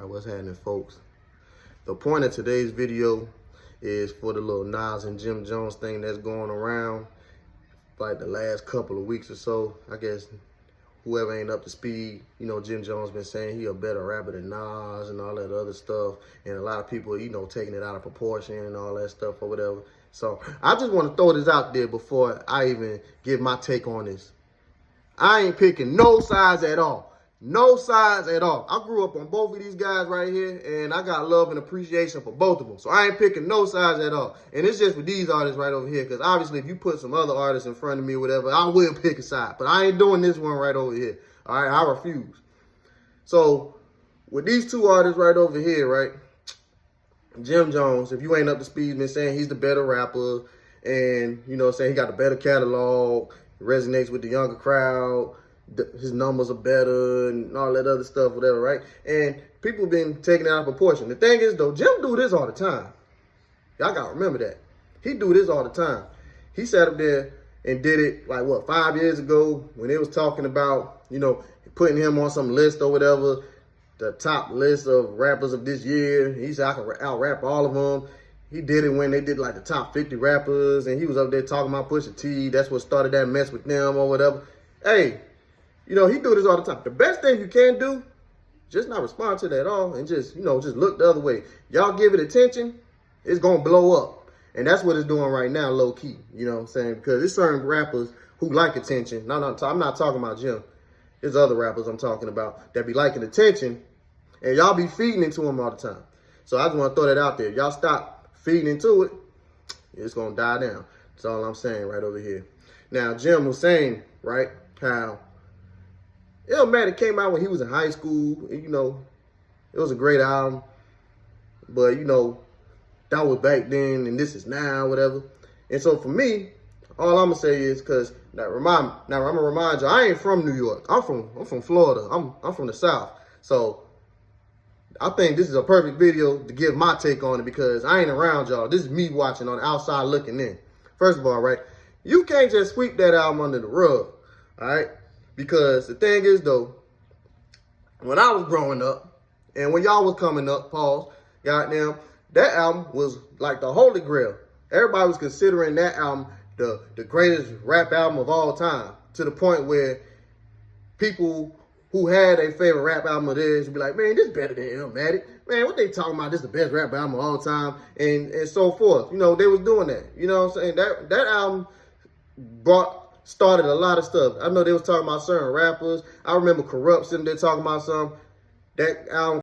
Alright, what's happening, folks? The point of today's video is for the little Nas and Jim Jones thing that's going around like the last couple of weeks or so. I guess whoever ain't up to speed, you know, Jim Jones been saying he a better rapper than Nas and all that other stuff. And a lot of people, you know, taking it out of proportion and all that stuff or whatever. So I just want to throw this out there before I even give my take on this. I ain't picking no sides at all. No sides at all. I grew up on both of these guys right here, and I got love and appreciation for both of them. So I ain't picking no sides at all. And it's just with these artists right over here, because obviously if you put some other artists in front of me or whatever, I will pick a side. But I ain't doing this one right over here. All right, I refuse. So with these two artists right over here, right, Jim Jones, if you ain't up to speed, been saying he's the better rapper, and, you know, saying he got the better catalog, resonates with the younger crowd, his numbers are better and all that other stuff, whatever, right? And people been taking it out of proportion. The thing is, though, Jim do this all the time. Y'all got to remember that. He do this all the time. He sat up there and did it, like, what, 5 years ago when they was talking about, you know, putting him on some list or whatever, the top list of rappers of this year. He said, I can out-rap all of them. He did it when they did, like, the top 50 rappers, and he was up there talking about Pusha T. That's what started that mess with them or whatever. Hey, you know, he do this all the time. The best thing you can do, just not respond to that at all and just, you know, just look the other way. Y'all give it attention, it's going to blow up. And that's what it's doing right now, low key. You know what I'm saying? Because there's certain rappers who like attention. No, I'm not talking about Jim. There's other rappers I'm talking about that be liking attention, and y'all be feeding into them all the time. So I just want to throw that out there. Y'all stop feeding into it, it's going to die down. That's all I'm saying right over here. Now, Jim was saying, right, how Illmatic came out when he was in high school. You know, it was a great album. But, you know, that was back then and this is now, whatever. And so for me, all I'm going to say is, because now I'm going to remind you, I ain't from New York. I'm from Florida. I'm from the South. So I think this is a perfect video to give my take on it, because I ain't around y'all. This is me watching on the outside looking in. First of all, right, you can't just sweep that album under the rug, all right? Because the thing is, though, when I was growing up and when y'all was coming up, pause, goddamn, that album was like the holy grail. Everybody was considering that album the greatest rap album of all time, to the point where people who had a favorite rap album of theirs would be like, man, this is better than Illmatic. Man, what they talking about? This is the best rap album of all time, and so forth. You know, they was doing that. You know what I'm saying? That album started a lot of stuff. I know they was talking about certain rappers. I remember Corrupt sitting there talking about some. That album